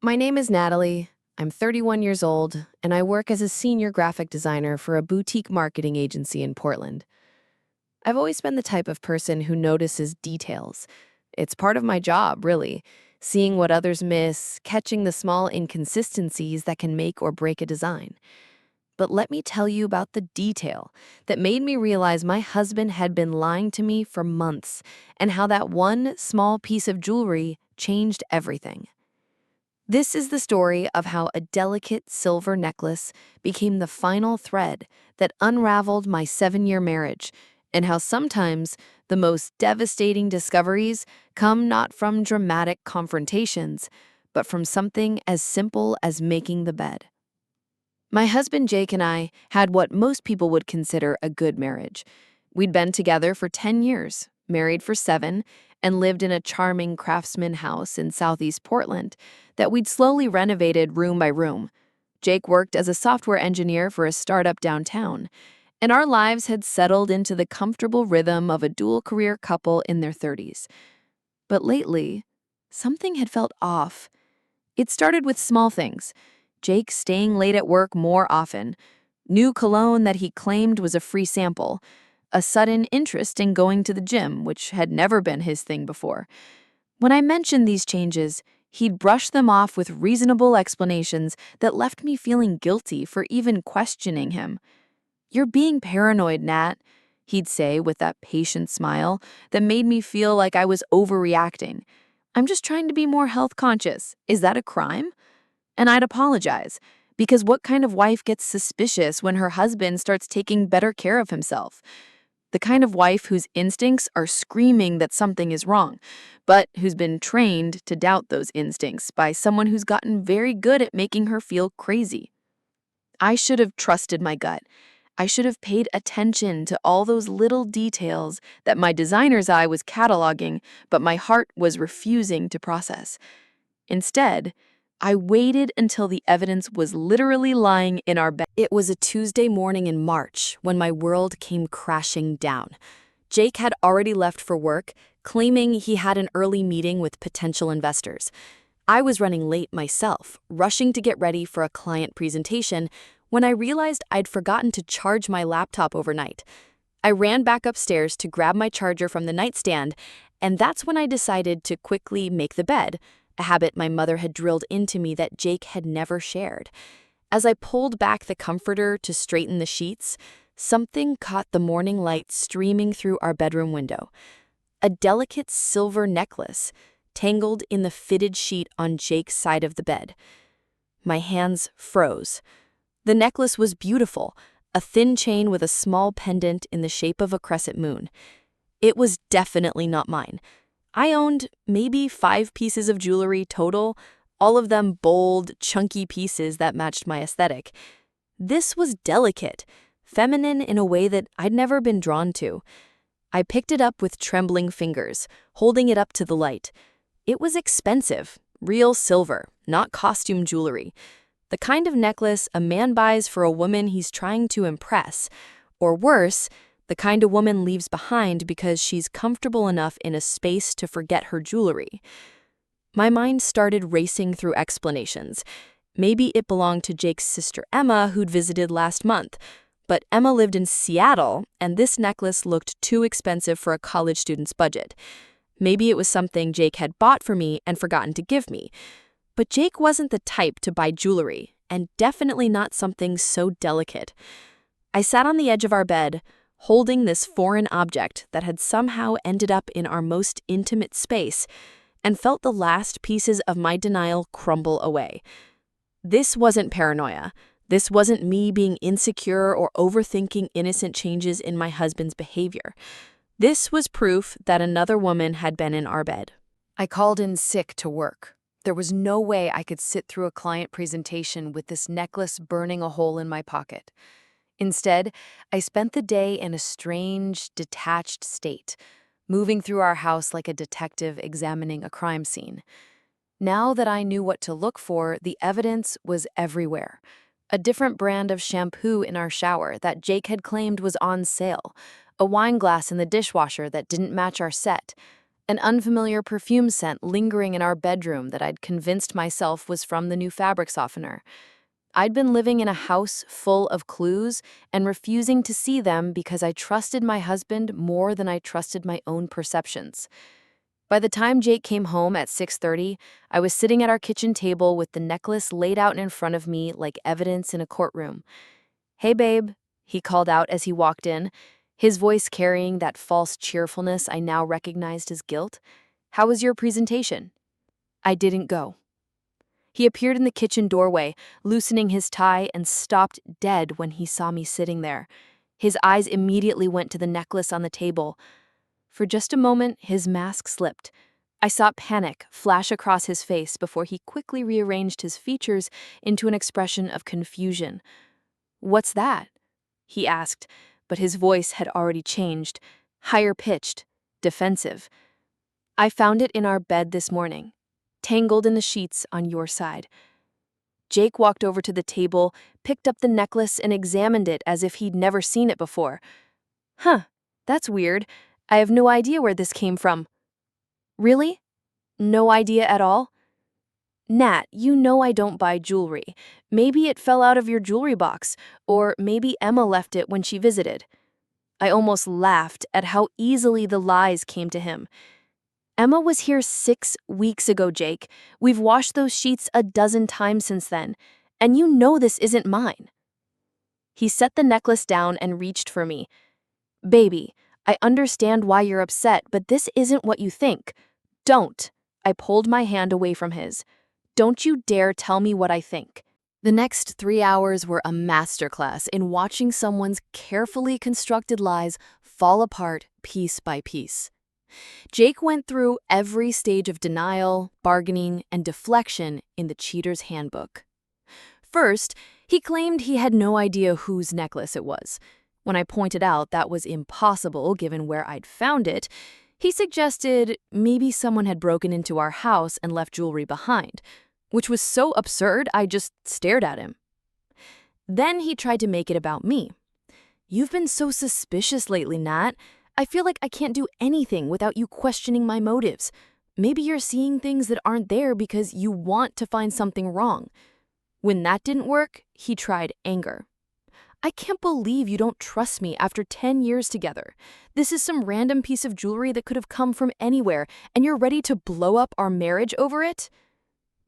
My name is Natalie. I'm 31 years old, and I work as a senior graphic designer for a boutique marketing agency in Portland. I've always been the type of person who notices details. It's part of my job, really, seeing what others miss, catching the small inconsistencies that can make or break a design. But let me tell you about the detail that made me realize my husband had been lying to me for months, and how that one small piece of jewelry changed everything. This is the story of how a delicate silver necklace became the final thread that unraveled my 7-year marriage, and how sometimes the most devastating discoveries come not from dramatic confrontations, but from something as simple as making the bed. My husband Jake and I had what most people would consider a good marriage. We'd been together for 10 years, married for 7, and lived in a charming craftsman house in southeast Portland that we'd slowly renovated room by room. Jake worked as a software engineer for a startup downtown, and our lives had settled into the comfortable rhythm of a dual career couple in their 30s. But lately, something had felt off. It started with small things. Jake staying late at work more often, new cologne that he claimed was a free sample, a sudden interest in going to the gym, which had never been his thing before. When I mentioned these changes, he'd brush them off with reasonable explanations that left me feeling guilty for even questioning him. "You're being paranoid, Nat," he'd say with that patient smile that made me feel like I was overreacting. "I'm just trying to be more health conscious. Is that a crime?" And I'd apologize, because what kind of wife gets suspicious when her husband starts taking better care of himself? The kind of wife whose instincts are screaming that something is wrong, but who's been trained to doubt those instincts by someone who's gotten very good at making her feel crazy. I should have trusted my gut. I should have paid attention to all those little details that my designer's eye was cataloging, but my heart was refusing to process. Instead, I waited until the evidence was literally lying in our bed. It was a Tuesday morning in March when my world came crashing down. Jake had already left for work, claiming he had an early meeting with potential investors. I was running late myself, rushing to get ready for a client presentation, when I realized I'd forgotten to charge my laptop overnight. I ran back upstairs to grab my charger from the nightstand, and that's when I decided to quickly make the bed, a habit my mother had drilled into me that Jake had never shared. As I pulled back the comforter to straighten the sheets, something caught the morning light streaming through our bedroom window. A delicate silver necklace, tangled in the fitted sheet on Jake's side of the bed. My hands froze. The necklace was beautiful, a thin chain with a small pendant in the shape of a crescent moon. It was definitely not mine. I owned maybe 5 pieces of jewelry total, all of them bold, chunky pieces that matched my aesthetic. This was delicate, feminine in a way that I'd never been drawn to. I picked it up with trembling fingers, holding it up to the light. It was expensive, real silver, not costume jewelry. The kind of necklace a man buys for a woman he's trying to impress, or worse, the kind a woman leaves behind because she's comfortable enough in a space to forget her jewelry. My mind started racing through explanations. Maybe it belonged to Jake's sister Emma, who'd visited last month. But Emma lived in Seattle, and this necklace looked too expensive for a college student's budget. Maybe it was something Jake had bought for me and forgotten to give me. But Jake wasn't the type to buy jewelry, and definitely not something so delicate. I sat on the edge of our bed, holding this foreign object that had somehow ended up in our most intimate space, and felt the last pieces of my denial crumble away. This wasn't paranoia. This wasn't me being insecure or overthinking innocent changes in my husband's behavior. This was proof that another woman had been in our bed. I called in sick to work. There was no way I could sit through a client presentation with this necklace burning a hole in my pocket. Instead, I spent the day in a strange, detached state, moving through our house like a detective examining a crime scene. Now that I knew what to look for, the evidence was everywhere. A different brand of shampoo in our shower that Jake had claimed was on sale, a wine glass in the dishwasher that didn't match our set, an unfamiliar perfume scent lingering in our bedroom that I'd convinced myself was from the new fabric softener. I'd been living in a house full of clues and refusing to see them because I trusted my husband more than I trusted my own perceptions. By the time Jake came home at 6:30, I was sitting at our kitchen table with the necklace laid out in front of me like evidence in a courtroom. "Hey, babe," he called out as he walked in, his voice carrying that false cheerfulness I now recognized as guilt. "How was your presentation?" I didn't go. He appeared in the kitchen doorway, loosening his tie, and stopped dead when he saw me sitting there. His eyes immediately went to the necklace on the table. For just a moment, his mask slipped. I saw panic flash across his face before he quickly rearranged his features into an expression of confusion. "What's that?" he asked, but his voice had already changed, higher-pitched, defensive. "I found it in our bed this morning, tangled in the sheets on your side." Jake walked over to the table, picked up the necklace, and examined it as if he'd never seen it before. "Huh, that's weird. I have no idea where this came from." "Really? No idea at all?" "Nat, you know I don't buy jewelry. Maybe it fell out of your jewelry box, or maybe Emma left it when she visited." I almost laughed at how easily the lies came to him. "Emma was here 6 weeks ago, Jake. We've washed those sheets a dozen times since then, and you know this isn't mine." He set the necklace down and reached for me. "Baby, I understand why you're upset, but this isn't what you think. Don't." I pulled my hand away from his. "Don't you dare tell me what I think." The next 3 hours were a masterclass in watching someone's carefully constructed lies fall apart piece by piece. Jake went through every stage of denial, bargaining, and deflection in the cheater's handbook. First, he claimed he had no idea whose necklace it was. When I pointed out that was impossible given where I'd found it, he suggested maybe someone had broken into our house and left jewelry behind, which was so absurd I just stared at him. Then he tried to make it about me. "You've been so suspicious lately, Nat. I feel like I can't do anything without you questioning my motives. Maybe you're seeing things that aren't there because you want to find something wrong." When that didn't work, he tried anger. "I can't believe you don't trust me after 10 years together. This is some random piece of jewelry that could have come from anywhere, and you're ready to blow up our marriage over it?"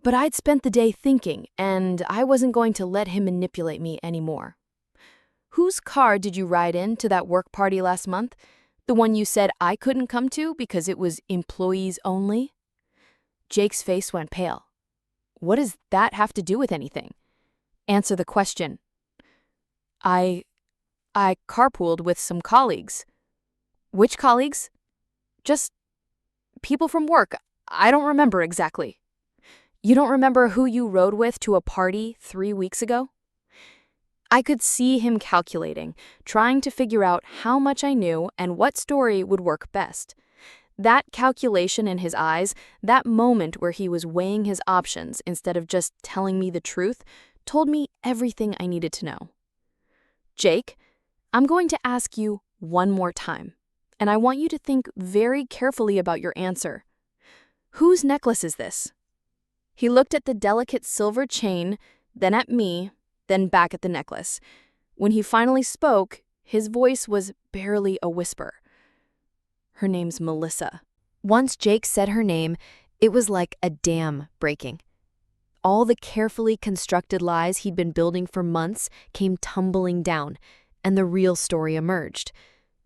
But I'd spent the day thinking, and I wasn't going to let him manipulate me anymore. "Whose car did you ride in to that work party last month? The one you said I couldn't come to because it was employees only?" Jake's face went pale. "What does that have to do with anything?" "Answer the question." I carpooled with some colleagues." "Which colleagues?" "Just people from work. I don't remember exactly." "You don't remember who you rode with to a party 3 weeks ago?" I could see him calculating, trying to figure out how much I knew and what story would work best. That calculation in his eyes, that moment where he was weighing his options instead of just telling me the truth, told me everything I needed to know. "Jake, I'm going to ask you one more time, and I want you to think very carefully about your answer. Whose necklace is this?" He looked at the delicate silver chain, then at me, then back at the necklace. When he finally spoke, his voice was barely a whisper. "Her name's Melissa." Once Jake said her name, it was like a dam breaking. All the carefully constructed lies he'd been building for months came tumbling down, and the real story emerged.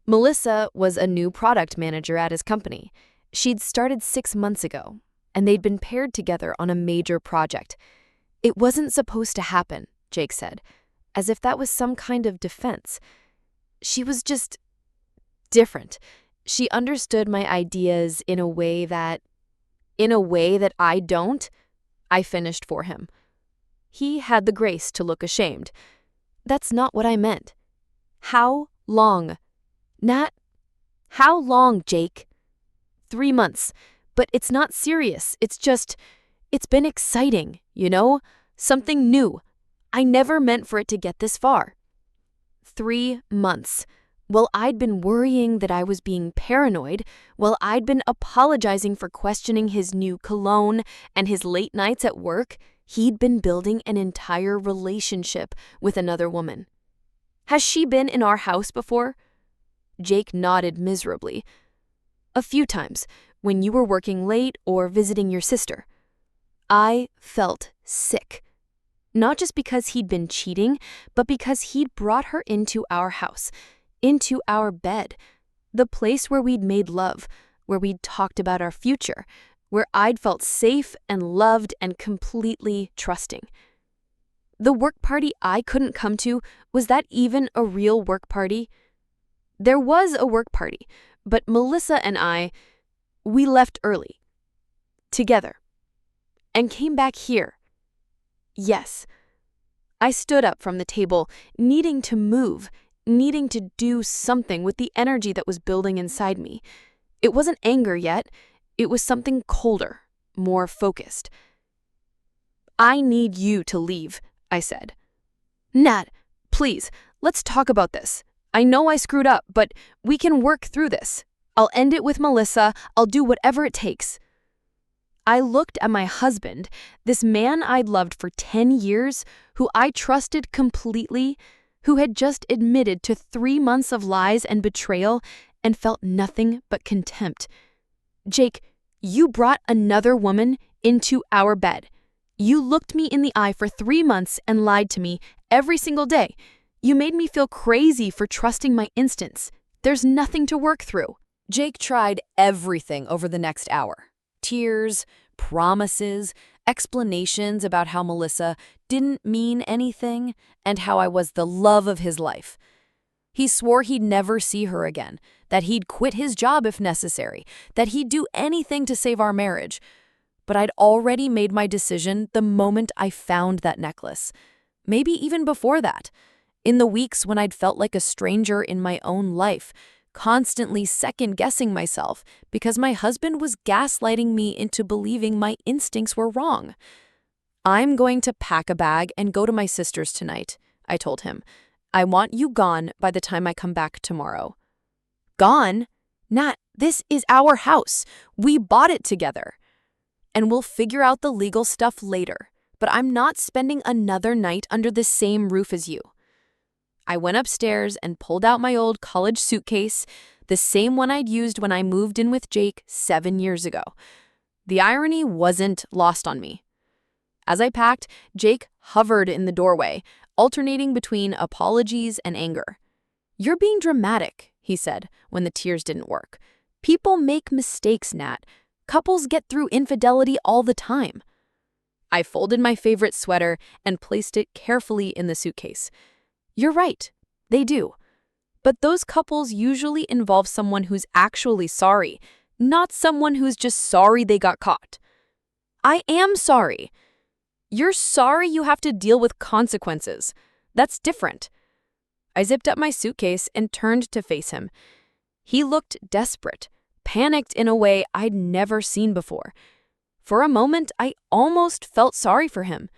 Melissa was a new product manager at his company. She'd started 6 months ago, and they'd been paired together on a major project. "It wasn't supposed to happen," Jake said, as if that was some kind of defense. "She was just different. She understood my ideas in a way that I don't." I finished for him. He had the grace to look ashamed. "That's not what I meant." "How long?" "Nat, how long, Jake?" 3 months. But it's not serious. It's been exciting, you know? Something new. I never meant for it to get this far." 3 months. While I'd been worrying that I was being paranoid, while I'd been apologizing for questioning his new cologne and his late nights at work, he'd been building an entire relationship with another woman. Has she been in our house before? Jake nodded miserably. A few times, when you were working late or visiting your sister. I felt sick. Not just because he'd been cheating, but because he'd brought her into our house, into our bed, the place where we'd made love, where we'd talked about our future, where I'd felt safe and loved and completely trusting. The work party I couldn't come to, was that even a real work party? There was a work party, but Melissa and we left early, together, and came back here. Yes. I stood up from the table, needing to move, needing to do something with the energy that was building inside me. It wasn't anger yet. It was something colder, more focused. I need you to leave, I said. Nat, please, let's talk about this. I know I screwed up, but we can work through this. I'll end it with Melissa. I'll do whatever it takes. I looked at my husband, this man I'd loved for 10 years, who I trusted completely, who had just admitted to 3 months of lies and betrayal and felt nothing but contempt. Jake, you brought another woman into our bed. You looked me in the eye for 3 months and lied to me every single day. You made me feel crazy for trusting my instincts. There's nothing to work through. Jake tried everything over the next hour. Tears, promises, explanations about how Melissa didn't mean anything and how I was the love of his life. He swore he'd never see her again, that he'd quit his job if necessary, that he'd do anything to save our marriage. But I'd already made my decision the moment I found that necklace. Maybe even before that. In the weeks when I'd felt like a stranger in my own life, constantly second-guessing myself because my husband was gaslighting me into believing my instincts were wrong. I'm going to pack a bag and go to my sister's tonight, I told him. I want you gone by the time I come back tomorrow. Gone? Nat, this is our house. We bought it together. And we'll figure out the legal stuff later, but I'm not spending another night under the same roof as you. I went upstairs and pulled out my old college suitcase, the same one I'd used when I moved in with Jake 7 years ago. The irony wasn't lost on me. As I packed, Jake hovered in the doorway, alternating between apologies and anger. "You're being dramatic," he said, when the tears didn't work. "People make mistakes, Nat. Couples get through infidelity all the time." I folded my favorite sweater and placed it carefully in the suitcase. You're right, they do. But those couples usually involve someone who's actually sorry, not someone who's just sorry they got caught. I am sorry. You're sorry you have to deal with consequences. That's different. I zipped up my suitcase and turned to face him. He looked desperate, panicked in a way I'd never seen before. For a moment, I almost felt sorry for him.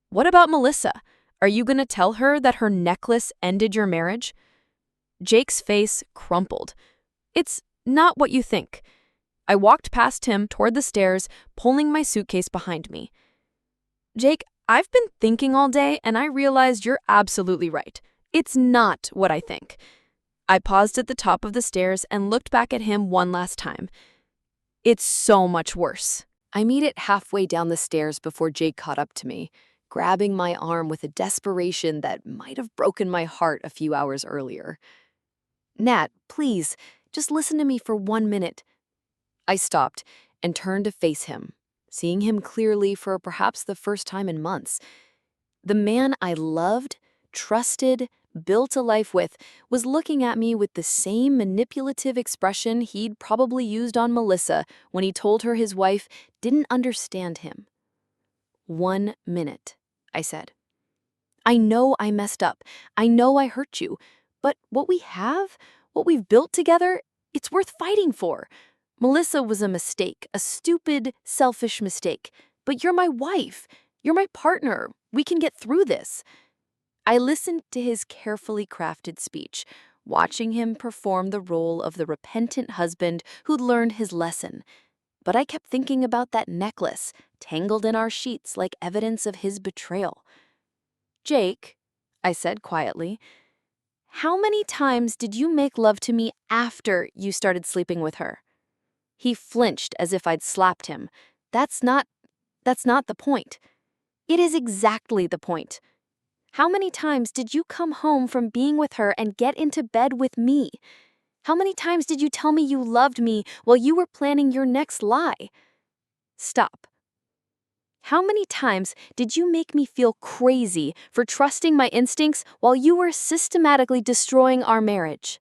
What about Melissa? Are you going to tell her that her necklace ended your marriage? Jake's face crumpled. It's not what you think. I walked past him toward the stairs, pulling my suitcase behind me. Jake, I've been thinking all day, and I realized you're absolutely right. It's not what I think. I paused at the top of the stairs and looked back at him one last time. It's so much worse. I made it halfway down the stairs before Jake caught up to me, grabbing my arm with a desperation that might have broken my heart a few hours earlier. Nat, please, just listen to me for 1 minute. I stopped and turned to face him, seeing him clearly for perhaps the first time in months. The man I loved, trusted, built a life with, was looking at me with the same manipulative expression he'd probably used on Melissa when he told her his wife didn't understand him. 1 minute, I said. I know I messed up. I know I hurt you. But what we have, what we've built together, it's worth fighting for. Melissa was a mistake, a stupid, selfish mistake. But you're my wife. You're my partner. We can get through this. I listened to his carefully crafted speech, watching him perform the role of the repentant husband who'd learned his lesson. But I kept thinking about that necklace, tangled in our sheets like evidence of his betrayal. "Jake," I said quietly, "how many times did you make love to me after you started sleeping with her?" He flinched as if I'd slapped him. That's not, that's not the point. It is exactly the point. How many times did you come home from being with her and get into bed with me? How many times did you tell me you loved me while you were planning your next lie? Stop. How many times did you make me feel crazy for trusting my instincts while you were systematically destroying our marriage?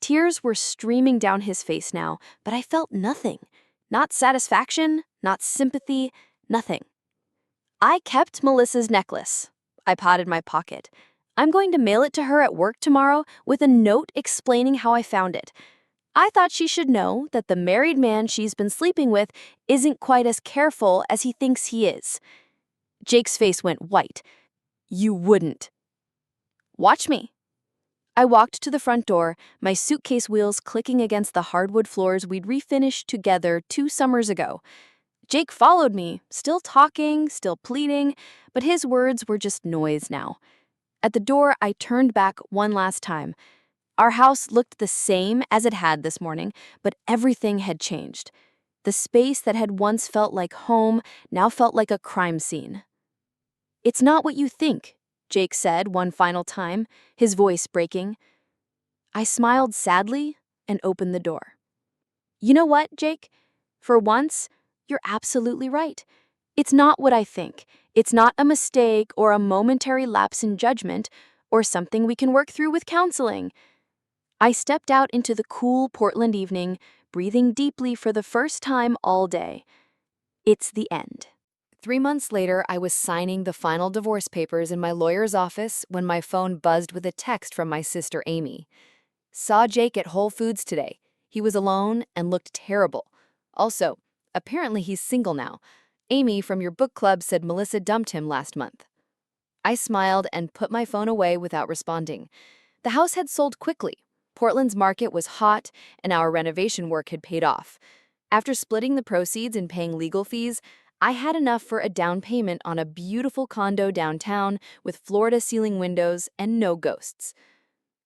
Tears were streaming down his face now, but I felt nothing. Not satisfaction, not sympathy, nothing. I kept Melissa's necklace. I patted my pocket. I'm going to mail it to her at work tomorrow with a note explaining how I found it. I thought she should know that the married man she's been sleeping with isn't quite as careful as he thinks he is. Jake's face went white. "You wouldn't." "Watch me." I walked to the front door, my suitcase wheels clicking against the hardwood floors we'd refinished together 2 summers ago. Jake followed me, still talking, still pleading, but his words were just noise now. At the door, I turned back one last time. Our house looked the same as it had this morning, but everything had changed. The space that had once felt like home now felt like a crime scene. "It's not what you think," Jake said one final time, his voice breaking. I smiled sadly and opened the door. "You know what, Jake? For once, you're absolutely right. It's not what I think. It's not a mistake or a momentary lapse in judgment or something we can work through with counseling." I stepped out into the cool Portland evening, breathing deeply for the first time all day. It's the end. 3 months later, I was signing the final divorce papers in my lawyer's office when my phone buzzed with a text from my sister Amy. "Saw Jake at Whole Foods today. He was alone and looked terrible. Also, apparently he's single now. Amy from your book club said Melissa dumped him last month." I smiled and put my phone away without responding. The house had sold quickly. Portland's market was hot, and our renovation work had paid off. After splitting the proceeds and paying legal fees, I had enough for a down payment on a beautiful condo downtown with floor-to-ceiling windows and no ghosts.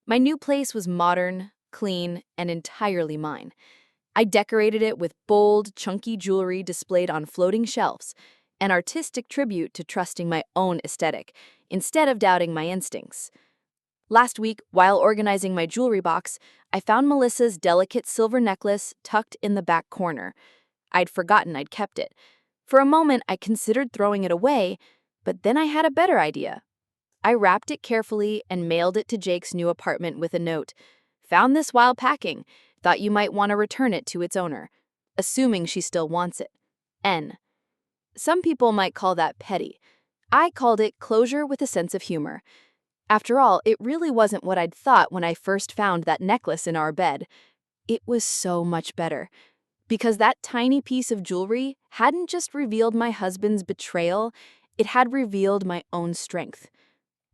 My new place was modern, clean, and entirely mine. I decorated it with bold, chunky jewelry displayed on floating shelves, an artistic tribute to trusting my own aesthetic, instead of doubting my instincts. Last week, while organizing my jewelry box, I found Melissa's delicate silver necklace tucked in the back corner. I'd forgotten I'd kept it. For a moment, I considered throwing it away, but then I had a better idea. I wrapped it carefully and mailed it to Jake's new apartment with a note. "Found this while packing. Thought you might want to return it to its owner. Assuming she still wants it. N." Some people might call that petty. I called it closure with a sense of humor. After all, it really wasn't what I'd thought when I first found that necklace in our bed. It was so much better. Because that tiny piece of jewelry hadn't just revealed my husband's betrayal, it had revealed my own strength.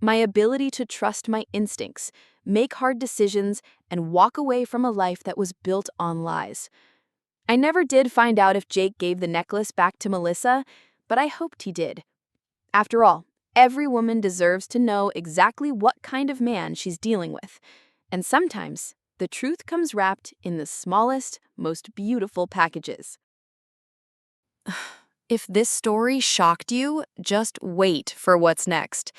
My ability to trust my instincts, make hard decisions, and walk away from a life that was built on lies. I never did find out if Jake gave the necklace back to Melissa, but I hoped he did. After all, every woman deserves to know exactly what kind of man she's dealing with. And sometimes, the truth comes wrapped in the smallest, most beautiful packages. If this story shocked you, just wait for what's next.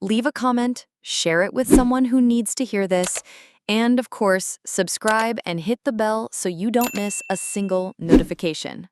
Leave a comment, share it with someone who needs to hear this, and of course, subscribe and hit the bell so you don't miss a single notification.